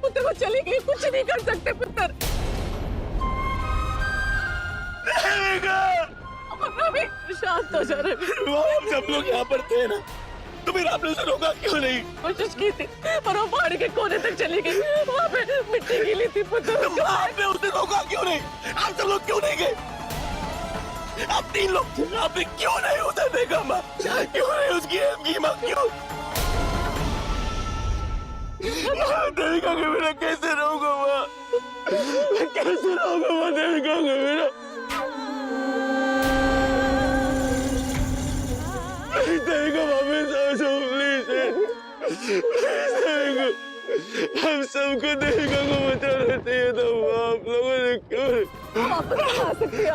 पुत्र वो चली गई, कुछ नहीं कर सकते पुत्र। रवि शांत हो जा रवि। हम सब लोग यहाँ पर थे ना, तो फिर आपने उसे रोका क्यों नहीं? कोशिश की थी पर वो पहाड़ के कोने तक चली गई, वहाँ पे मिट्टी गिली थी पुत्र। आपने उसे रोका क्यों नहीं? आप सब लोग क्यों नहीं गए? आप 3 लोग थे, आपने क्यों नहीं उसे देखा? माँ क्यों नहीं उसकी की माँ क्यों? देविका के बिना कैसे रहूंगा माँ? मैं कैसे रहूंगा माँ देविका के बिना? देविका वापस आओ प्लीज। हम सबको देविका को बचाना चाहिए था। आप लोगों ने क्यों? आप आ सकते हो।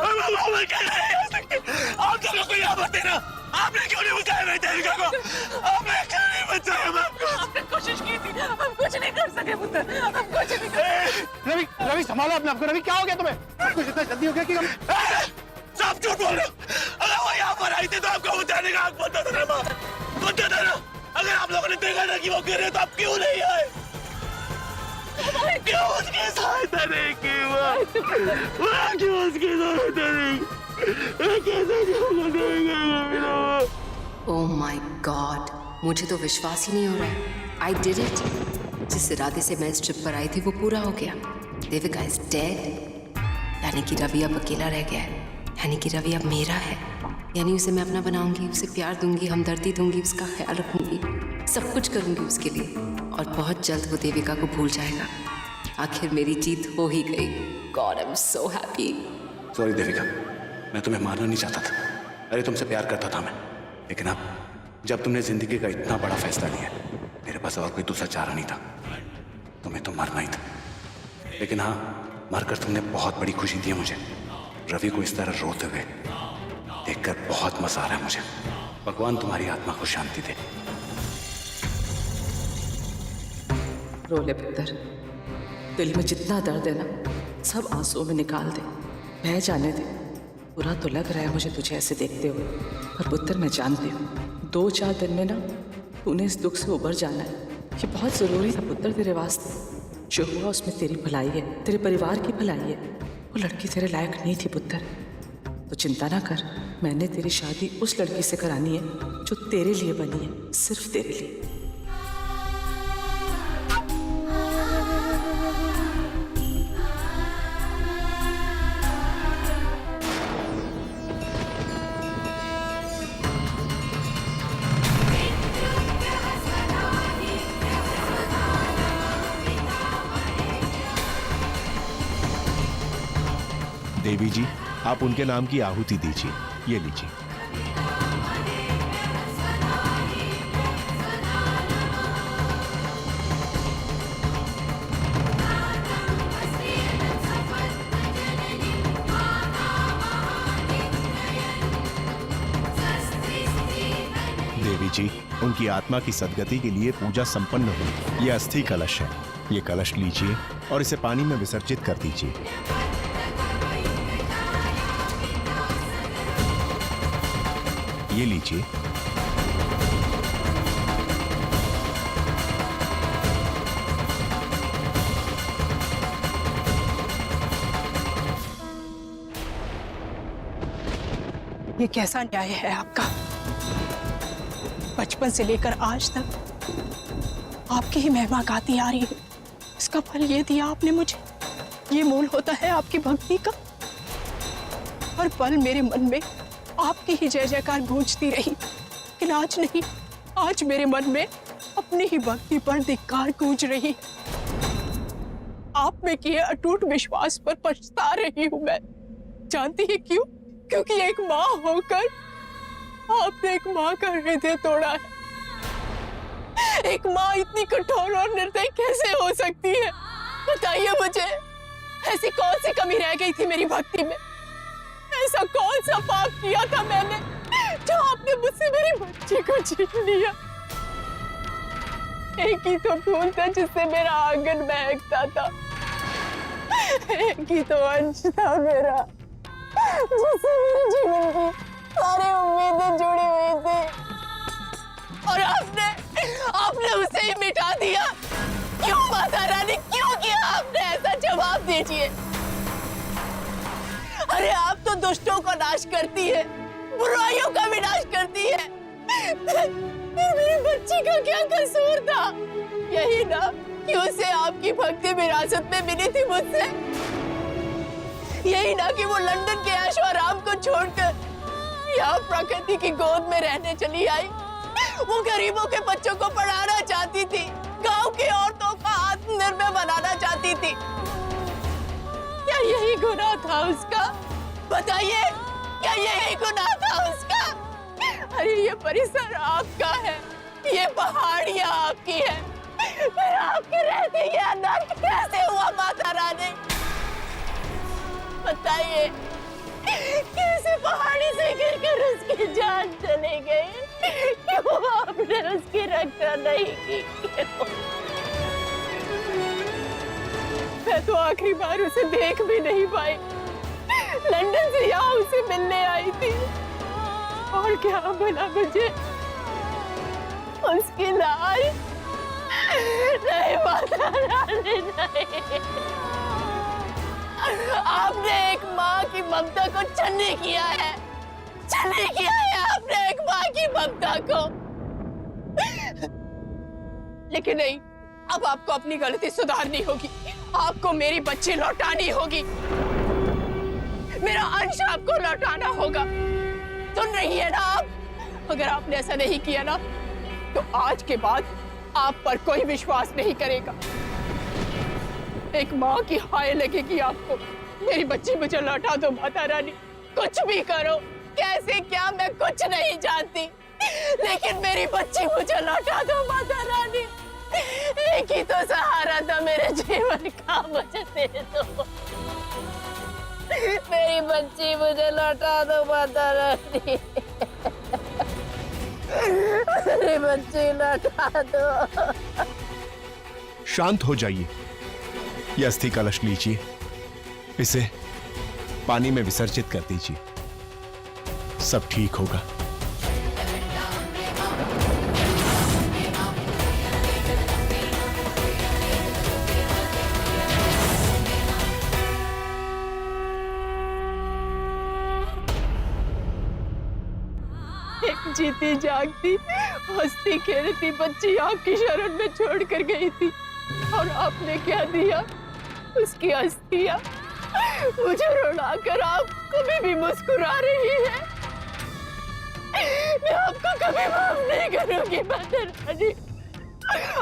आप लोगों को यहाँ मत देना। आपने क्यों नहीं बचाया मेरी देविका को? आपने क्यों नहीं बचाया मैं आपको? आपने कोशिश की थी, हम कुछ नहीं कर सके पुत्र, हम कुछ नहीं कर। रवि, रवि संभालो अपने आप को। रवि क्या हो गया तुम्हें? कुछ इतना जल्दी हो गया कि सब झूठ बोल रहे हो। अगर वो यहाँ पर आई थी तो आपको बचाने का हक बनता था ना माँ, बनता था ना। अगर आप लोगों ने देखा ना कि वो गिर रहे तो आप क्यों नहीं आए? क्यों उसकी सहायता नहीं की माँ? क्यों उसकी सहायता नहीं? कैसे ओह माय गॉड, मुझे तो विश्वास ही नहीं हो रहा है। I did it. जिस इरादे से मैं इस ट्रिप पर आई थी वो पूरा हो गया। Devika is dead. यानी कि रवि अब अकेला रह गया है, यानी कि रवि अब मेरा है, यानी उसे मैं अपना बनाऊंगी, उसे प्यार दूंगी, हमदर्दी दूंगी, उसका ख्याल रखूंगी, सब कुछ करूंगी उसके लिए। और बहुत जल्द वो देविका को भूल जाएगा। आखिर मेरी जीत हो ही गई। God I am so happy. Sorry Devika, मैं तुम्हें मारना नहीं चाहता था। अरे तुमसे प्यार करता था मैं, लेकिन अब जब तुमने जिंदगी का इतना बड़ा फैसला लिया, मेरे पास और कोई दूसरा चारा नहीं था। तुम्हें तो मरना ही था। लेकिन हाँ, मरकर तुमने बहुत बड़ी खुशी दी है मुझे। रवि को इस तरह रोते हुए देखकर बहुत मजा आ रहा है मुझे। भगवान तुम्हारी आत्मा को शांति दे। रो ले पुत्र, दिल में जितना दर्द है ना सब आंसुओं में निकाल दे, बह जाने दे। बुरा तो लग रहा है मुझे तुझे ऐसे देखते हुए, पर पुत्र मैं जानती हूँ 2-4 दिन में ना तूने इस दुख से उबर जाना है। ये बहुत ज़रूरी था पुत्र तेरे वास्ते। जो हुआ उसमें तेरी भलाई है, तेरे परिवार की भलाई है। वो लड़की तेरे लायक नहीं थी पुत्र, तो चिंता ना कर। मैंने तेरी शादी उस लड़की से करानी है जो तेरे लिए बनी है, सिर्फ तेरे लिए। देवी जी, आप उनके नाम की आहुति दीजिए। ये लीजिए। देवी जी, उनकी आत्मा की सद्गति के लिए पूजा संपन्न हुई। ये अस्थि कलश है। ये कलश लीजिए और इसे पानी में विसर्जित कर दीजिए। ये लीजिए। ये कैसा न्याय है आपका? बचपन से लेकर आज तक आपकी ही महिमा गाती आ रही है। इसका फल ये दिया आपने मुझे। ये मोल होता है आपकी भक्ति का। हर पल मेरे मन में आपकी ही जय जयकार गूंजती रही, लेकिन आज नहीं। आज मेरे मन में अपनी ही भक्ति पर धिक्कार गूंज रही। आप में किए अटूट विश्वास पर पछता रही हूं मैं। जानती है क्यों? क्योंकि एक माँ होकर आपने एक माँ का हृदय तोड़ा है। एक माँ इतनी कठोर और निर्दयी कैसे हो सकती है? बताइए मुझे, ऐसी कौन सी कमी रह गई थी मेरी भक्ति में? ऐसा कौन सा पाप किया था मैंने जो आपने मुझसे मेरी बच्ची को छीन लिया? एक ही तो फूल था जिससे मेरा आंगन महकता था। एक ही तो अंश था मेरा जिससे मेरे जीवन की सारी उम्मीदें जुड़ी हुई थी। और आपने उसे ही मिटा दिया। क्यों माता रानी, क्यों किया आपने ऐसा? जवाब दीजिए। अरे आप तो दुष्टों का नाश करती है, बुराइयों का विनाश करती है। मेरी बच्ची का क्या कसूर था? यही ना कि उसे आपकी भक्ति विरासत में मिली थी मुझसे। यही ना कि वो लंदन के ऐशो आराम को छोड़कर यहाँ प्रकृति की गोद में रहने चली आई। वो गरीबों के बच्चों को पढ़ाना चाहती थी, गांव की औरतों को आत्मनिर्भर बनाना चाहती थी। क्या यही गुनाह था उसका? बताइए, क्या यही गुनाह था उसका? अरे ये परिसर आपका है, ये पहाड़ियाँ आपकी है, फिर आपके रहते ये अनर्थ कैसे हुआ माता रानी? बताइए, कैसे पहाड़ी से गिरकर उसकी जान चली गई? क्यों आपने उसकी रक्षा नहीं की? मैं तो आखिरी बार उसे देख भी नहीं पाई। लंदन से यहाँ उसे मिलने आई थी, और क्या भला मुझे उसकी लाश? नहीं माता रानी, नहीं। आपने एक माँ की ममता को छन्नी किया है, छन्नी किया है आपने एक माँ की ममता को। लेकिन नहीं, अब आपको अपनी गलती सुधारनी होगी। आपको मेरी बच्ची लौटानी होगी, मेरा अंश आपको लौटाना होगा। सुन रही है ना आप? अगर आपने ऐसा नहीं किया ना, तो आज के बाद आप पर कोई विश्वास नहीं करेगा। एक माँ की हाय लगेगी आपको। मेरी बच्ची मुझे लौटा दो माता रानी, कुछ भी करो, कैसे क्या मैं कुछ नहीं जानती, लेकिन मेरी बच्ची मुझे लौटा दो माता रानी। एक ही तो सहारा था मेरे जीवन का, मुझे दे दो। मेरी बच्ची मुझे लौटा दो माता रानी, मेरी बच्ची लौटा दो। शांत हो जाइए। ये अस्थि कलश लीजिए, इसे पानी में विसर्जित कर दीजिए, सब ठीक होगा। एक जीती जागती हंसती खेलती बच्ची आपकी शरण में छोड़ कर गई थी, और आपने क्या दिया? उसकी अस्थियां मुझे रुलाकर आप कभी भी मुस्कुरा रही है। मैं आपको कभी माफ नहीं करूंगी माता रानी,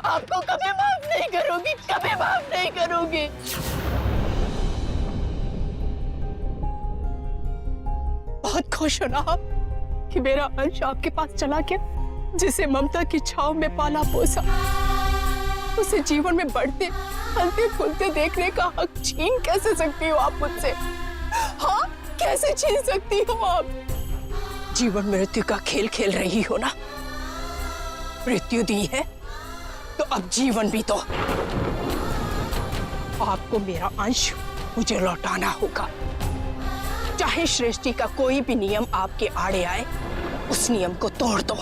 आपको कभी माफ नहीं करूंगी, कभी माफ नहीं करूंगी। बहुत खुश हो ना आप कि मेरा अंश आपके पास चला गया, जिसे ममता की छांव में पाला पोसा, उसे जीवन में बढ़ते फलते फूलते देखने का हक छीन कैसे सकती हो आप मुझसे? हाँ, कैसे छीन सकती हो आप? जीवन मृत्यु का खेल खेल रही हो ना? मृत्यु दी है तो अब जीवन भी दो। आपको मेरा अंश मुझे लौटाना होगा, चाहे सृष्टि का कोई भी नियम आपके आड़े आए, उस नियम को तोड़ दो,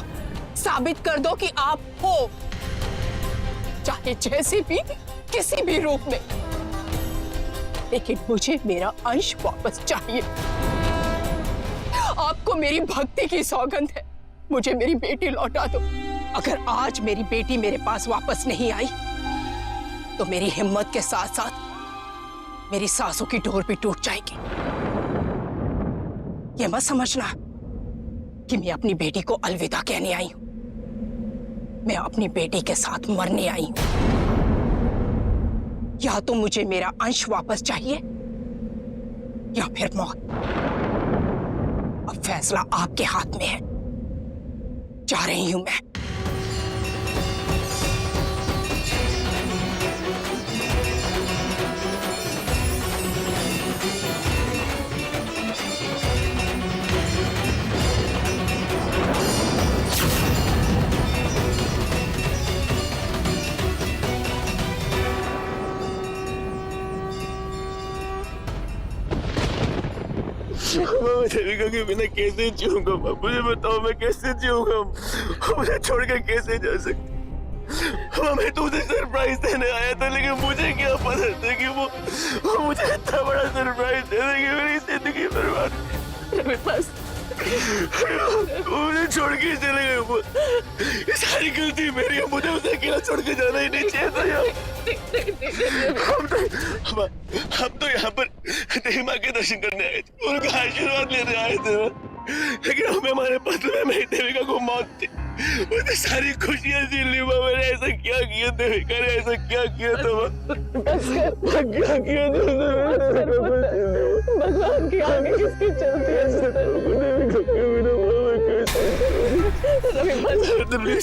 साबित कर दो कि आप हो, चाहे जैसे भी किसी भी रूप में, लेकिन मुझे मेरा अंश वापस चाहिए। आपको मेरी भक्ति की सौगंध है, मुझे मेरी बेटी लौटा दो। अगर आज मेरी बेटी मेरे पास वापस नहीं आई, तो मेरी हिम्मत के साथ साथ मेरी सांसों की डोर भी टूट जाएगी। ये मत समझना कि मैं अपनी बेटी को अलविदा कहने आई हूं, मैं अपनी बेटी के साथ मरने आई हूं। या तो मुझे मेरा अंश वापस चाहिए या फिर मौत। अब फैसला आपके हाथ में है। जा रही हूं मैं। मैं देविका के बिना कैसे जीऊंगा? मुझे बताओ मैं कैसे जीऊंगा? मुझे छोड़ के कैसे जा सकती? मैं तुझे सरप्राइज देने आया था, लेकिन मुझे क्या पता था कि वो मुझे इतना बड़ा सरप्राइज दे देगी, मेरी जिंदगी बर्बाद। रवि बस मुझे छोड़ के चले गए वो। ये सारी गलती मेरी है, मुझे उसे अकेला छोड़ के जाना ही नहीं चाहिए था यार। हम तो यहाँ पर देवी माँ के दर्शन करने आए थे, उनका आशीर्वाद लेने आए थे, लेकिन हमें हमारे पत्र में मेरी देविका को मौत थी। मुझे सारी खुशियाँ छीन ली माँ। मैंने ऐसा क्या किया? देविका ने ऐसा क्या किया था माँ? क्या किया? भगवान की आगे किसकी चलती है? देविका के बिना रवि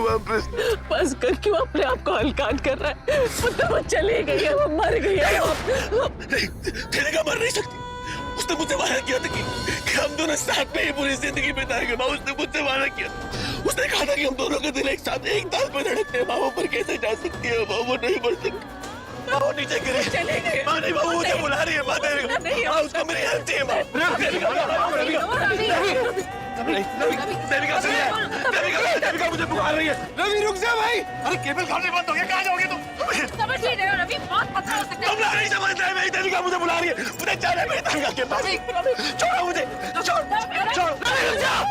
वापस बस कर, क्यों अपने आप को हल्कान कर रहा है? पुत्र वो चली गई है, वो मर गई है। देविका मर नहीं सकती। उसने मुझसे वादा किया था कि हम दोनों साथ में ही पूरी जिंदगी बिताएंगे माँ। उसने मुझसे वादा किया, उसने कहा था कि हम दोनों के दिल एक साथ एक ताल पे धड़कते हैं। माँ वो पर कैसे जा सकती है? माँ वो नहीं बढ़ सकती। माँ वो नीचे गिरी। माँ नहीं, माँ मुझे बुला रही है। माँ देविका, माँ उसको मेरी हेल्प चाहिए। माँ देविका सुन ले, देविका मुझे पुकार रही है। रवि रुक जा भाई। अरे केबल कहाँ से बंद हो गया? कहाँ जाओगे तुम? समझ नहीं रहे हो रवि, बहुत खतरा हो सकता है। तुम लोग नहीं समझ रहे। मेरी देविका मुझे बुला रही है। मुझे जाना है मेरी देविका के पास। छोड़ो मुझे, छोड़ो। रुक जाओ।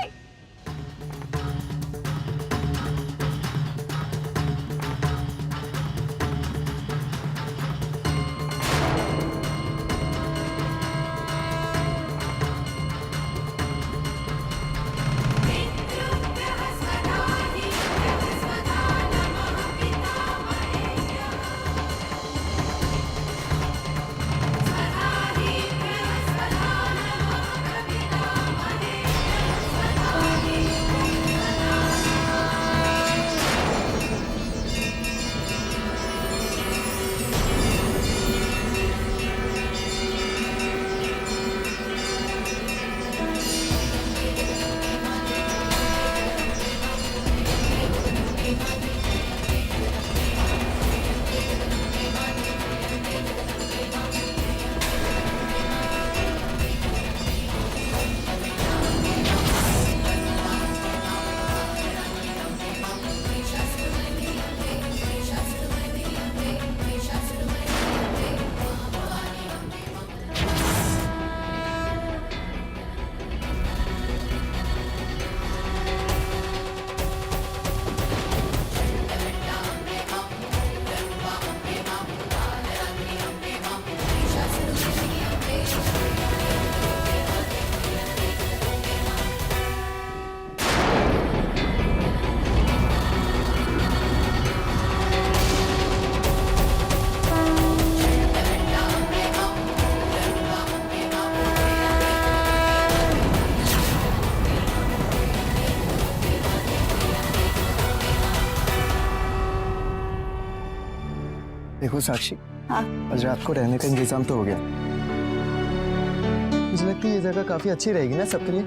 देखो साक्षी, आज रात को रहने का इंतजाम तो हो गया। मुझे लगता है ये जगह काफी अच्छी रहेगी ना सबके लिए।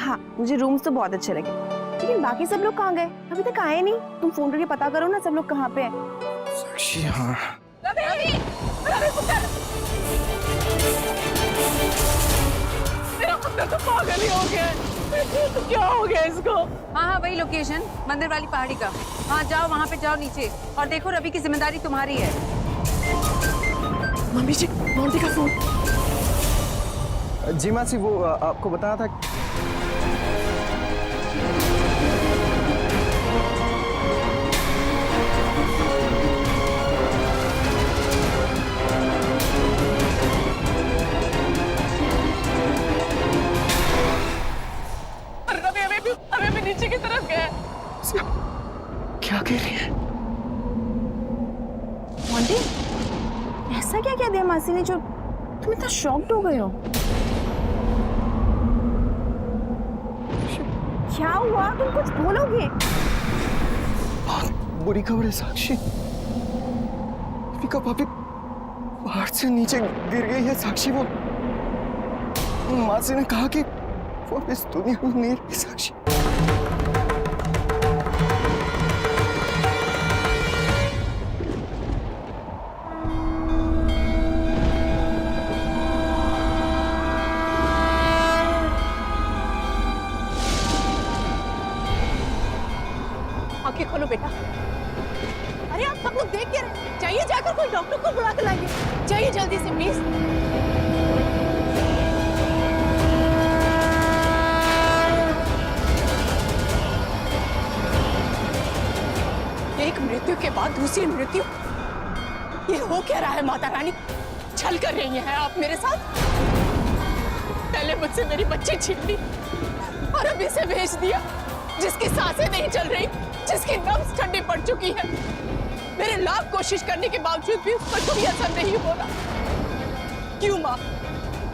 हाँ, मुझे रूम्स तो बहुत अच्छे लगे, लेकिन बाकी सब लोग कहाँ गए? अभी तक आए नहीं। तुम फोन करके पता करो ना सब लोग कहाँ पे हैं। साक्षी हाँ। मेरा पुत्र तो पागल ही हो गया है। क्या हो गया इसको? हाँ वही लोकेशन, मंदिर वाली पहाड़ी का। हाँ जाओ, वहाँ पे जाओ नीचे, और देखो रवि की जिम्मेदारी तुम्हारी है। मम्मी जी, मोंटी का फोन। जी मासी, वो आपको बताया था। रवि नीचे की तरफ गया। क्या कह रही है? मोंटी, ऐसा क्या कह दिया मासी ने जो तुम इतना शॉक्ड हो गए हो? क्या हुआ? तुम कुछ बोलोगे? बहुत बुरी खबर है साक्षी। दीपिका भाभी पहाड़ से नीचे गिर गई है साक्षी। वो मासी ने कहा कि वो इस दुनिया में नहीं रही साक्षी। आंखें खोलो बेटा। अरे आप सब लोग देख क्या रहे? जाइए जाकर कोई डॉक्टर को बुला के लाइए। जाइए जल्दी से प्लीज। एक मृत्यु के बाद दूसरी मृत्यु, ये हो क्या रहा है माता रानी? छल कर रही हैं आप मेरे साथ? पहले मुझसे मेरी बच्ची छीन ली और अब इसे भेज दिया, जिसकी सांसें नहीं चल रही, जिसकी नब्ज ठंडी पड़ चुकी है। मेरे लाख कोशिश करने के बावजूद भी उस पर कोई असर नहीं हो रहा। क्यों माँ?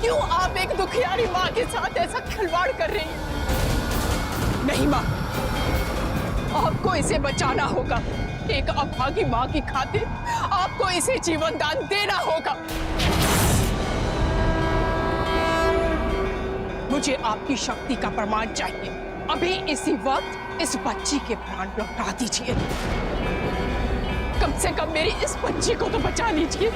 क्यों आप एक दुखियारी माँ के साथ ऐसा खिलवाड़ कर रही हैं? नहीं माँ, आपको इसे बचाना होगा। एक अभागी माँ की खातिर आपको इसे जीवन दान देना होगा। मुझे आपकी शक्ति का प्रमाण चाहिए। अभी इसी वक्त इस बच्ची के प्राण लौटा दीजिए। कम से कम मेरी इस बच्ची को तो बचा लीजिए।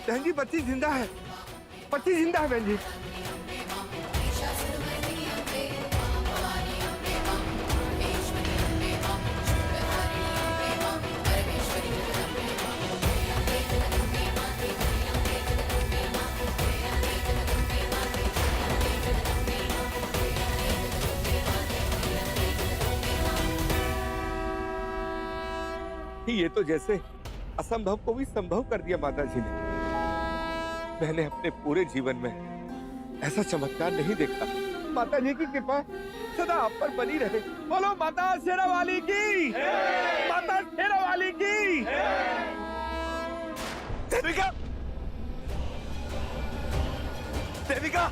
बहन जी बच्ची जिंदा है, बच्ची जिंदा है बहन जी। ये तो जैसे असंभव को भी संभव कर दिया माता जी ने। मैंने अपने पूरे जीवन में ऐसा चमत्कार नहीं देखा। माता जी की कृपा सदा आप पर बनी रहे। बोलो माता शेरावाली की, माता शेरावाली की। देविका, देविका,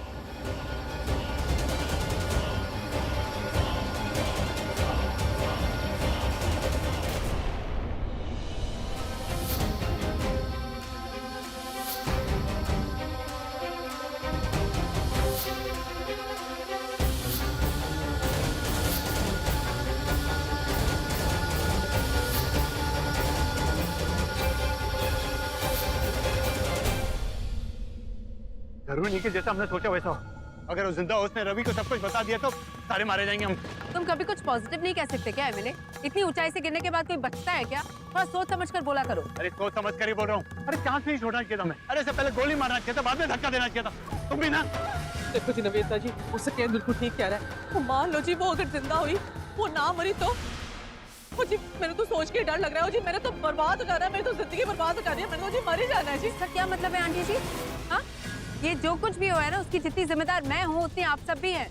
जरूर नहीं कि जैसा हमने सोचा वैसा हो। अगर वो जिंदा हो, उसने रवि को सब कुछ बता दिया तो सारे मारे जाएंगे हम। तुम कभी कुछ पॉजिटिव नहीं कह सकते क्या एमएलए? इतनी ऊंचाई से गिरने के बाद कोई बचता है क्या? थोड़ा सोच समझ कर बोला करो। अरे सोच समझ कर ही बोल रहा हूँ। अरे चांस नहीं छोड़ना चाहिए था हमें। अरे इससे पहले गोली मारना चाहिए था, बाद में धक्का देना चाहिए था। तुम भी ना। देखो जी नवेता जी, उससे क्या बिल्कुल ठीक कह रहा है। तो मान लो जी वो अगर जिंदा हुई, वो ना मरी तो जी मेरे तो सोच के डर लग रहा है। जी मैंने तो बर्बाद हो जाना है, मेरी तो जिंदगी बर्बाद कर दी है। मैंने तो जी मर ही जाना है जी। इसका क्या मतलब है आंटी जी? हाँ, ये जो कुछ भी हुआ है ना, उसकी जितनी जिम्मेदार मैं हूँ उतनी आप सब भी हैं।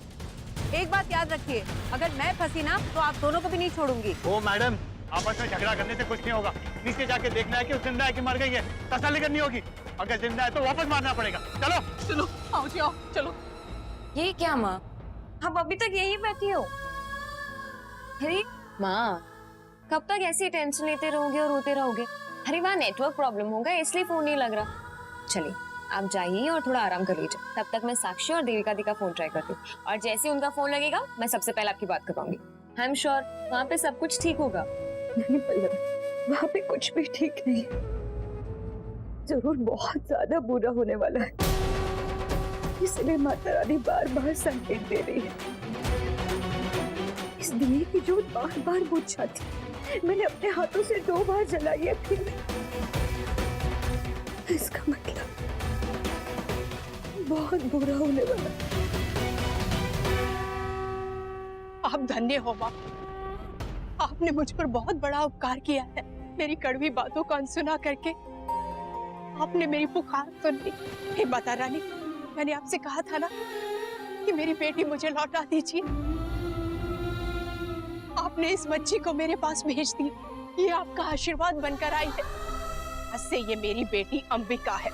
एक बात याद रखिए, अगर मैं फंसी ना तो आप दोनों को भी नहीं छोड़ूंगी। ओ मैडम, आपस में झगड़ा करने से कुछ नहीं होगा। नीचे जाके देखना है कि वो जिंदा है कि मर गई है, तसल्ली करनी होगी। अगर जिंदा है तो वापस मारना पड़ेगा। चलो चलो आओ जी आओ, चलो। ये क्या माँ, अब अभी तक यही बैठी हो? अरे माँ, कब तक ऐसी टेंशन लेते रहोगे और रोते रहोगे? अरे वहाँ नेटवर्क प्रॉब्लम होगा इसलिए फोन नहीं लग रहा। चलिए आप जाइए और थोड़ा आराम कर लीजिए। तब तक मैं साक्षी और देविका दी का फोन ट्राई करती हूँ, और जैसे ही उनका फोन लगेगा मैं सबसे पहले आपकी बात करवाऊंगी। आई एम श्योर वहाँ पे सब कुछ ठीक होगा। नहीं पल्लवी, वहाँ पे कुछ भी ठीक नहीं। जरूर बहुत ज्यादा बुरा होने वाला है, इसलिए माता रानी बार बार संकेत दे रही है। इस दिए की जोत बार बार बुझ जाती। मैंने अपने हाथों से 2 बार जलाई है, फिर इसका मतलब बहुत बुरा होने वाला। आप धन्य हो माँ, आपने मुझ पर बहुत बड़ा उपकार किया है। मेरी कड़वी बातों को अनसुना करके आपने मेरी पुकार सुन ली। हे माता रानी, मैंने आपसे कहा था ना कि मेरी बेटी मुझे लौटा दीजिए। आपने इस बच्ची को मेरे पास भेज दी। ये आपका आशीर्वाद बनकर आई है। आज से ये मेरी बेटी अंबिका है।